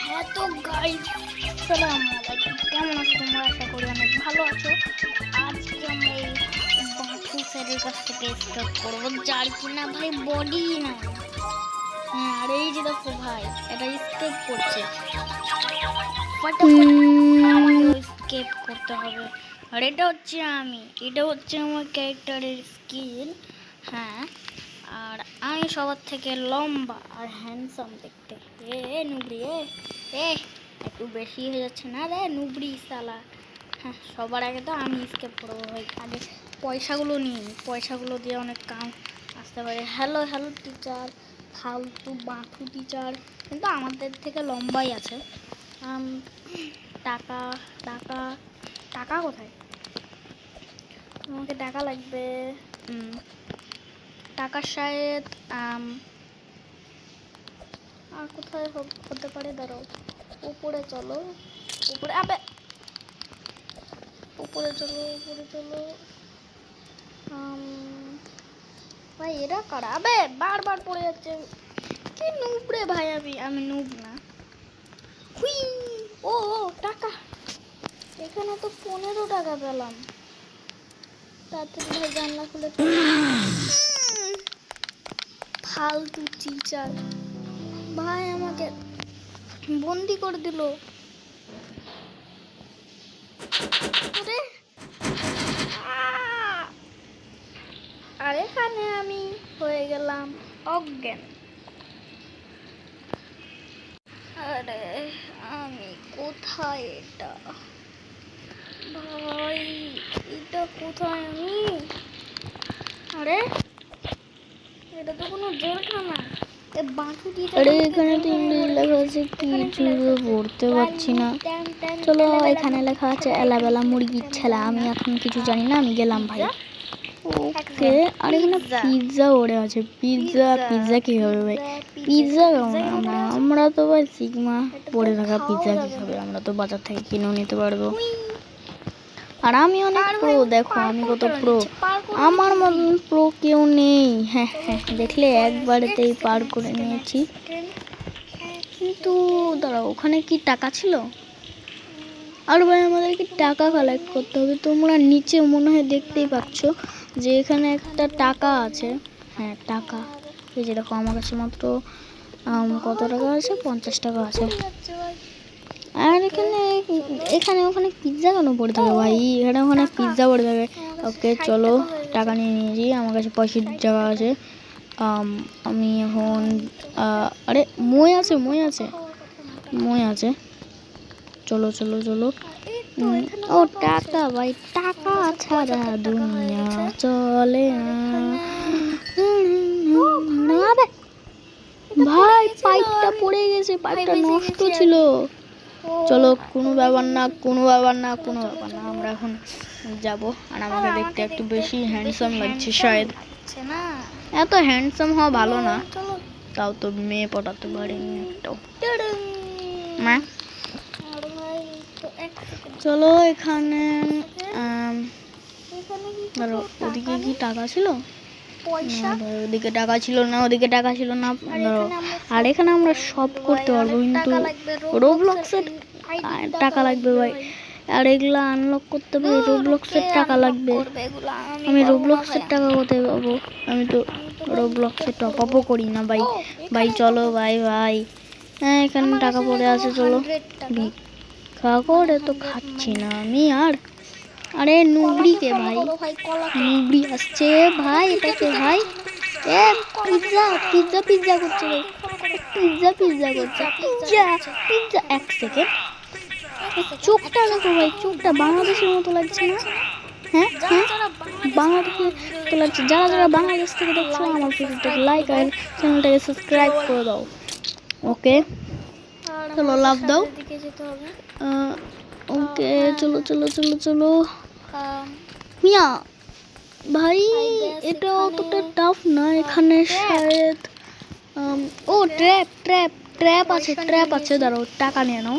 হ্যাঁ তো গাইস, আসসালামু আলাইকুম। কেমন আছো তোমরা? আশা করি অনেক ভালো আছো। আজকে আমরা এই বাথু স্যারের কাছ থেকে স্টার্ট করবো, যার কিনা ভাই বডি নাই। হ্যাঁ, আর এই যে দেখো ভাই, এটা স্কেপ করছে। ফটাফট স্কেপ করতে হবে। আর এটা হচ্ছে এটা হচ্ছে আমার ক্যারেক্টারের স্কিল। হ্যাঁ, আর আমি সবার থেকে লম্বা আর হ্যান্ডসাম দেখতে। এ নুবড়ি, এ একটু বেশি হয়ে যাচ্ছে না রে নুবড়ি সালা। হ্যাঁ, সবার আগে তো আমি স্কেপ করবো ভাই। আগে পয়সাগুলো নিই, পয়সাগুলো দিয়ে অনেক কাম আসতে পারে। হ্যালো হ্যালো টিচার, ফালতু বাঁথু টিচার কিন্তু আমাদের থেকে লম্বাই আছে। টাকা টাকা টাকা কোথায়? আমাকে টাকা লাগবে। টাকা শায়দ আর কোথায় হতে পারে? দাঁড়াও, উপরে চলো, উপরে আবে, উপরে চলো, উপরে চলো। ভাই এরা কারা? আবে বারবার পড়ে যাচ্ছে। কি নুব রে ভাই, আমি নুব না। হুই, ও টাকা, এখানে তো 15 টাকা পেলাম। তাড়াতাড়ি ভাই জানলা খুলে ফালতু টিচার ভাই আমাকে বন্দি করে দিল। আর এখানে আমি হয়ে গেলাম অজ্ঞান। আরে আমি কোথায়? এটা ভাই, এটা কোথায় আমি? আরে এটা তো কোনো জেলখানা। আরে এখানে তো ইংলিশ লেখা আছে, কিছু পড়তে পারছি না। চলো, এখানে লেখা আছে এলাবেলা মুরগির ছেলা। আমি এখন কিছু জানি না, আমি গেলাম ভাই। ওকে, আর এখানে পিৎজা ওরে আছে। পিৎজা কি হবে ভাই? পিৎজা আমরা তো ভাই সিগমা পড়ে থাকা, পিৎজা কি হবে? আমরা তো বাজার থেকে কিনেও নিতে পারবো। আর আমি অনেক প্রো, দেখো আমি কত প্রো। আমার মতন প্রো কেউ নেই। হ্যাঁ হ্যাঁ, দেখলে একবারেতেই পার করে নিয়েছি। কিন্তু দাঁড়াও, ওখানে কি টাকা ছিল? আর ভাই আমাদেরকে টাকা কালেক্ট করতে হবে। তোমরা নিচে মনে হয় দেখতেই পাচ্ছ যে এখানে একটা টাকা আছে। হ্যাঁ টাকা, এই যে দেখো আমার কাছে মাত্র কত টাকা আছে? 50 টাকা আছে। আর এখানে ওখানে পিৎজা কেন পড়ে থাকে ভাই? এখানে ওখানে পিৎজা পড়ে থাকে। ওকে চলো, টাকা নিয়ে নিয়েছি, আমার কাছে 65 টাকা আছে। আমি এখন আরে মই আছে। চলো চলো চলো। ও টাকা ভাই, টাকা ছাড়া দুনিয়া চলে না ভাই। পাইপটা পড়ে গেছে, পাইপটা নষ্ট ছিল। চলো, কোনো ব্যাপার না। আমরা এখন যাব। আর আমাকে দেখতে একটু বেশি হ্যান্ডসাম লাগছে শায়দ। এত হ্যান্ডসাম হওয়া ভালো না, তাও তো মেয়ে পটাতে পারিনি একটাও। চলো এখানে ওদিকে কি টাকা ছিল? ওদিকে টাকা ছিল না। আর এখানে আমরা সব করতে পারবো, কিন্তু রোবলক্সের টাকা লাগবে ভাই। আর এগুলা আনলক করতে হবে, রোবলক্সের টাকা লাগবে। আমি রোবলক্সের টাকা কোথায় পাবো? আমি তো রোবলক্সে টপ আপও করি না ভাই। চলো ভাই। হ্যাঁ, এখানে টাকা পড়ে আছে, চলো। ভিক্ষা করে তো খাচ্ছি না আমি। আর আরে নুবড়িকে ভাই, নুবড়ি আসছে ভাই। এটাকে ভাই, এ পিৎজা করছে ভাই। পিৎজা করছে। এক সেকেন্ড, চোখটা দেখো ভাই, চোখটা বাংলাদেশের মতো লাগছে না? হ্যাঁ হ্যাঁ, বাংলাদেশের মতো লাগছে। যারা বাংলাদেশ থেকে দেখছো, আমার ভিডিওটাকে লাইক আর চ্যানেলটাকে সাবস্ক্রাইব করে দাও। ওকে চলো, লাভ দাও। ওকে চলো। মিয়া ভাই, এটা অতটা টাফ না। এখানে শায়দ ও ট্র্যাপ আছে। দাঁড়াও, টাকা নিয়ে নাও।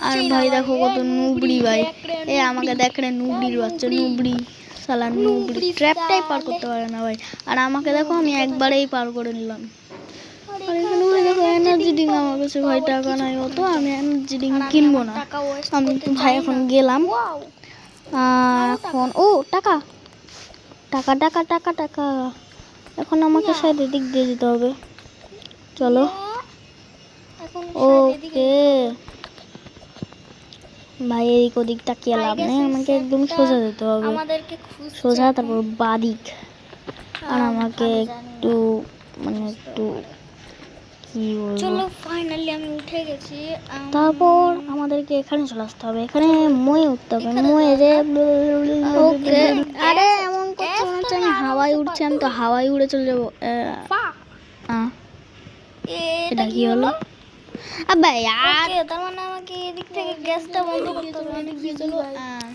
আর ভাই দেখো কত নুবড়ি ভাই। আমাকে দেখ রে, নুবড়ির বাচ্চা, শালা নুবড়ি ট্র্যাপটাই পার করতে পারে না ভাই। আর আমাকে দেখো, আমি একবারেই পার করে নিলাম। আর এখানে ভাই দেখো এনার্জি ড্রিঙ্ক আমার কাছে ভাই টাকা নাই অত, আমি এনার্জি ড্রিঙ্ক কিনবো না। আমি তো ভাই এখন গেলাম, এখন ও টাকা টাকা টাকা টাকা টাকা, এখন আমাকে শায়দ এদিক দিয়ে যেতে হবে। চলো ওকে ভাই, এদিক ওদিক তাকিয়ে লাভ নেই, আমাকে একদম সোজা যেতে হবে, সোজা তারপর বাদিক। আর আমাকে একটু মানে একটু কি বলবো, চলো ফাইনালি আমি উঠে গেছি। তারপর আমাদেরকে এখানে চলে আসতে হবে, এখানে ময়ে উঠতে হবে, ময়ে যে ওকে। আরে এমন করছে মনে হচ্ছে আমি হাওয়ায় উঠছি, আমি তো হাওয়ায় উড়ে চলে যাবো। এটা কি হলো? আবে यार, তার মানে আমাকে এদিক থেকে গ্যাসটা বন্ধ করতে হবে। এদিক দিয়ে চলো।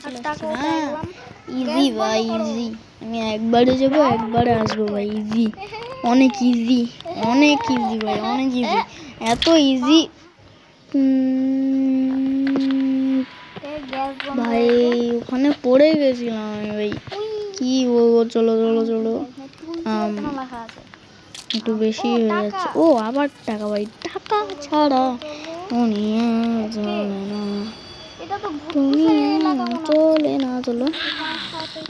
আর টাকাও দেখলাম। ইজি ভাই ইজি, আমি একবারে যাবো একবারে আসবো ভাই, ইজি, অনেক ইজি, অনেক ইজি ভাই, অনেক ইজি, এত ইজি। গ্যাস বন্ধ ভাই ওখানে পড়ে গেছিলাম আমি ভাই, কি বলবো। চলো চলো চলো, লেখা আছে। একটু বেশি হয়ে যাচ্ছে। ও আবার টাকা ভাই, টাকা ছাড়া দুনিয়া চলে না, এটা তো দুনিয়া চলে না। চলো,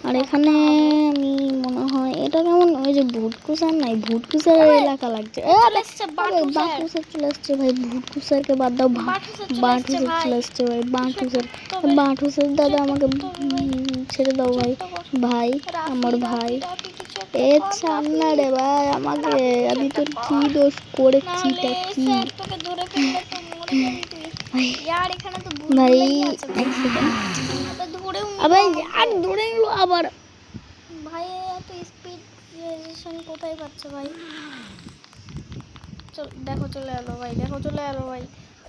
আর এখানে আমি মনে হয় এটা কেমন ওই যে ভুটকুসার নাই, ভুটকুসার এলাকা লাগছে। বাটুসার চলে আসছে ভাই, ভুটকুসারকে বাদ দাও, বাটুসার চলে আসছে ভাই, বাটুসার। বাটুসার দাদা আমাকে ছেড়ে দাও ভাই, ভাই আমার ভাই, এ সামনা রে ভাই আমাকে, আমি তোর কি দোষ করেছি তা কি ভাই, এক সেকেন্ড, আবার আর ধরে নিল আবার। ভাই এত স্পিড রেজিস্ট্রেশন কোথায় পাচ্ছে ভাই? দেখো চলে এলো ভাই, দেখো চলে এলো ভাই।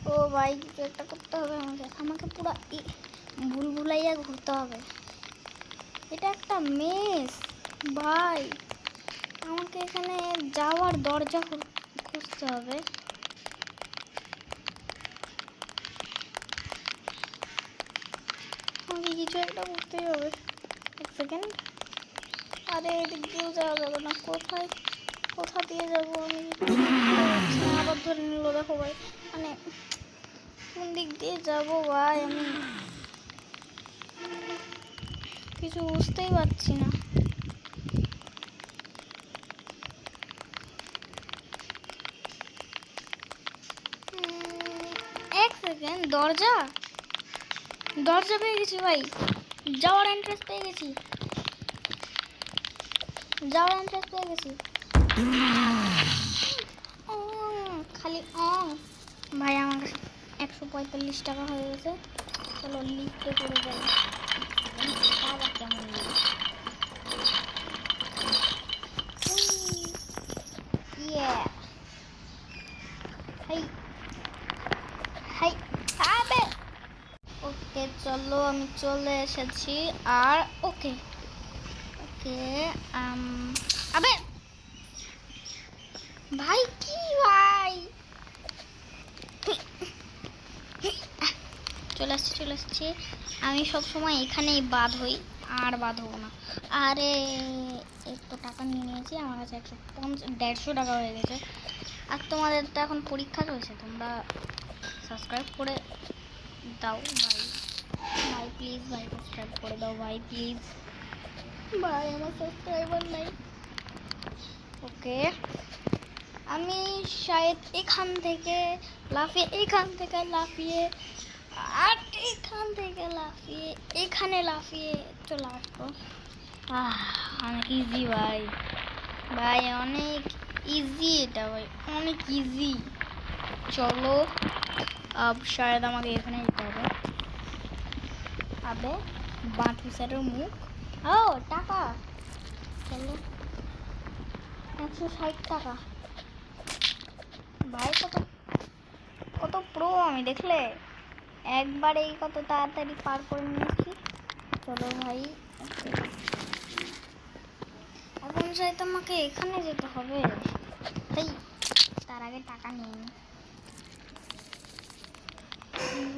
ও ভাই কিছু একটা করতে হবে আমাকে, আমাকে পুরো ভুলভুলাইয়া ঘুরতে হবে। এটা একটা মেস ভাই, আমাকে এখানে যাওয়ার দরজা খুঁজতে হবে। আমাকে কিছু একটা করতেই হবে। এক সেকেন্ড, আরে এদিক দিয়েও যাওয়া যাবে না, কোথা দিয়ে যাবো আমি? আবার ধরে নিল, দেখো ভাই, মানে কোন দিক দিয়ে যাবো ভাই, আমি কিছু বুঝতেই পারছি না। এক সেকেন্ড, দরজা পেয়ে গেছি ভাই, যাওয়ার এন্ট্রেন্স পেয়ে গেছি, খালি ভাই আমার কাছে 145 টাকা হয়ে গেছে। চলো লিফটে করে যাই। কেমন ওকে চলো, আমি চলে এসেছি। আর ওকে আবে ভাই, কি ভাই, চলে আসছি। আমি সব সময় এখানেই বাদ হই, আর বাদ হবো না। আরে একটু টাকা নিয়ে নিয়েছি, আমার কাছে 150 টাকা হয়ে গেছে। আর তোমাদের তো এখন পরীক্ষা চলছে, তোমরা সাবস্ক্রাইব করে দাও ভাই প্লিজ, ভাই সাবস্ক্রাইব করে দাও ভাই প্লিজ, ভাই আমার সাবস্ক্রাইবার নাই। ওকে, আমি শায়দ এখান থেকে লাফিয়ে আর এখান থেকে লাফিয়ে এখানে লাফিয়ে চলে আসবো। অনেক ইজি ভাই অনেক ইজি, এটা ভাই অনেক ইজি। চলো শায়দ আমাকে এখানে যেতে হবে। আবে বাটুসারের মুখ, ও টাকা, চলো 160 টাকা ভাই, কত প্রো আমি, দেখলে একবারেই কত তাড়াতাড়ি পার করে নিয়েছি। চলো ভাই, এখন চাই তোমাকে এখানে যেতে হবে, তাই তার আগে টাকা নিয়ে নি।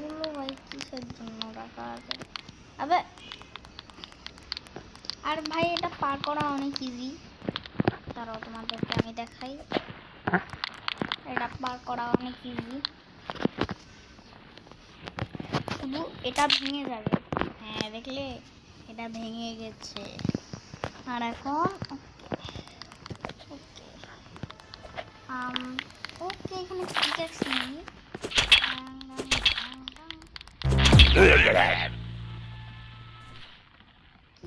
বলো ভাই কিসের জন্য টাকা আছে? আবে আর ভাই এটা পার করা অনেক ইজি, তারাও তোমাদেরকে আমি দেখাই। বার করা অনেক ইজি, শুধু এটা ভেঙে যাবে। হ্যাঁ দেখলে, এটা ভেঙে গেছে। আর এখন ওকে ওকে এখানে পিকাক্স নেই।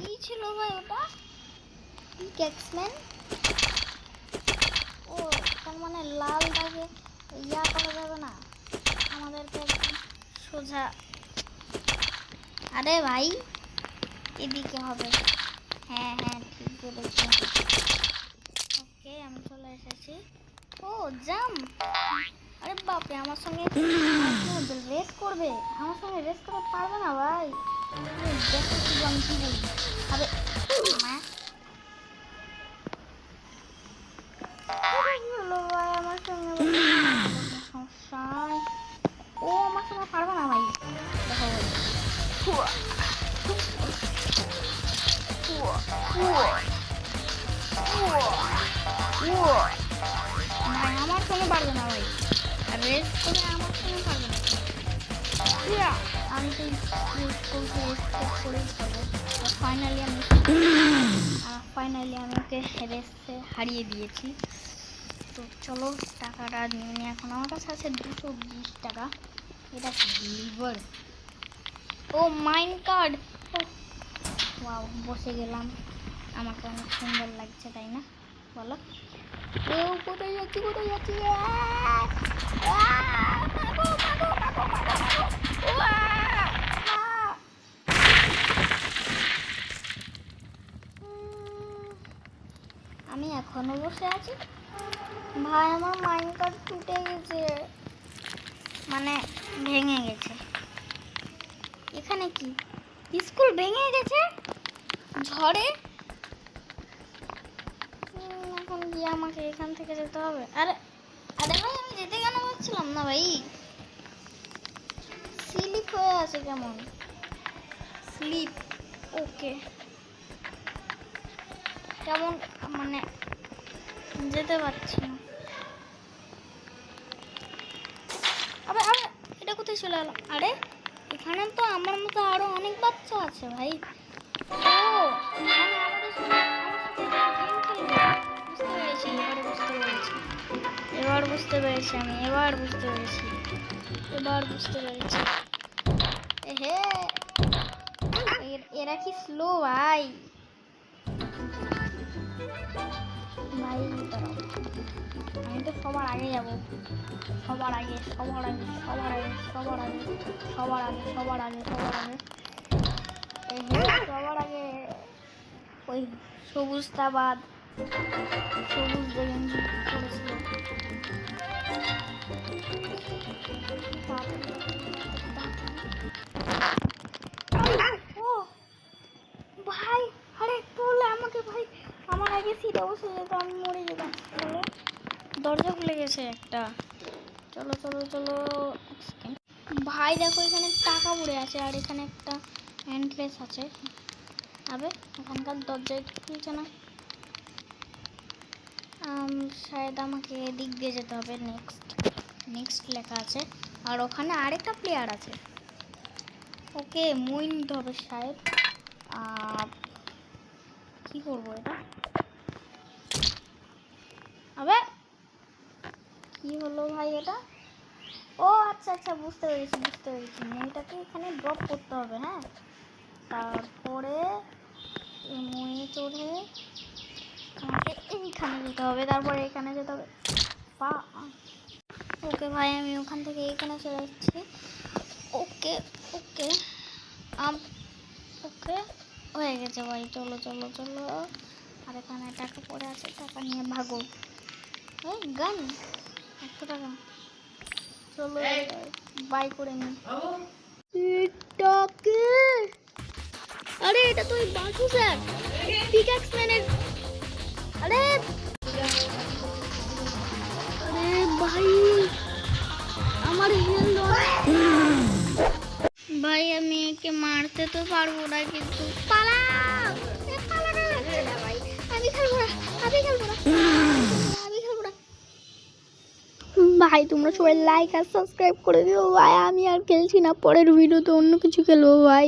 কি ছিল ভাই ওটা? পিকাক্সম্যান? ও তার মানে লাল দাগে ইয়া করা যাবে না, আমাদেরকে একদম সোজা। আরে ভাই এদিকে হবে। হ্যাঁ হ্যাঁ ঠিক বলেছি। ওকে আমি চলে এসেছি। ও জাম, আরে বাপরে আমার সঙ্গে রেস করবে, আমার সঙ্গে রেস করতে পারবে না ভাই। দেখো কি আমি কি বলি। আরে মা হলো ভাই আমার সঙ্গে সমস্যা। ও আমার সঙ্গে পারবে না ভাই। দেখো ভাই ভাই আমার সঙ্গে পারবে না ভাই, রেস করে আমার সঙ্গে পারবে না। আমি তো করেই পারবো। ফাইনালি আমি ওকে রেসে হারিয়ে দিয়েছি। তো চলো টাকাটা নিয়ে নিই। এখন আমার কাছে আছে 220 টাকা। এটা লিভার, ও মাইন কার্ড। ওয়াও বসে গেলাম, আমাকে অনেক সুন্দর লাগছে তাই না বলো? ও কোথায় যাচ্ছি, কোথায় যাচ্ছি? আমি এখনো বসে আছি ভাই, আমার মাইন কার্ড টুটে গেছে, মানে ভেঙে গেছে। এখানে কি স্কুল ভেঙে গেছে ঝড়ে? এখন গিয়ে আমাকে এখান থেকে যেতে হবে। আরে আরে ভাই আমি যেতে কেন পারছিলাম না ভাই? স্লিপ হয়ে আছে কেমন, স্লিপ। ওকে কেমন মানে যেতে পারছি না। আরে আরে এটা কোথায় চলে গেল? আরে এখানে তো আমার মতো আরো অনেক বাচ্চা আছে ভাই। ও মানে আমাদের সাথে গেম খেলবে। এবার বুঝতে পেরেছি আমি, এবার বুঝতে পেরেছি। হে এরা কি স্লো ভাই। ভাই আমি তো সবার আগে যাব, সবার আগে। ওই সবুজটা বাদ, সবুজ গেঞ্জি করেছিল। ও ভাই আরে বলে আমাকে ভাই, আমার আগে সিটে বসে যেত, আমি মরে যেতাম। চলো দরজা খুলে গেছে একটা। চলো ভাই দেখো এখানে টাকা পড়ে আছে, আর এখানে একটা এন্ট্রেস আছে। আবে এখানকার দরজায় খুলছে না। শায়দ আমাকে এদিক দিয়ে যেতে হবে। নেক্সট লেখা আছে, আর ওখানে আরেকটা প্লেয়ার আছে। ওকে মই নিতে হবে শায়দ। কি করবো এটা? আবে কি হলো ভাই এটা? ও আচ্ছা বুঝতে পেরেছি। মইটাকে এখানে ড্রপ করতে হবে। হ্যাঁ তারপরে মই চড়ে আমাকে এইখানে যেতে হবে, তারপরে এখানে যেতে হবে। ওকে ভাই আমি ওখান থেকে এখানে চলে যাচ্ছি। ওকে হয়ে গেছে ভাই। চলো আর এখানে টাকা পড়ে আছে, টাকা নিয়ে ভাগো। এই গান 100 টাকা। চলো বাই করে নি। আরে এটা তো বাসু স্যার, পিকাক্স ম্যানের। আরে ভাই আমার হেলথ ভাই, আমি একে মারতে তো পারবো না, কিন্তু পালাও। পালানো যাচ্ছে না ভাই, আমি খেলবো না। ভাই তোমরা সবাই লাইক আর সাবস্ক্রাইব করে দিও ভাই, আমি আর খেলছি না, পরের ভিডিওতে অন্য কিছু খেলবো ভাই।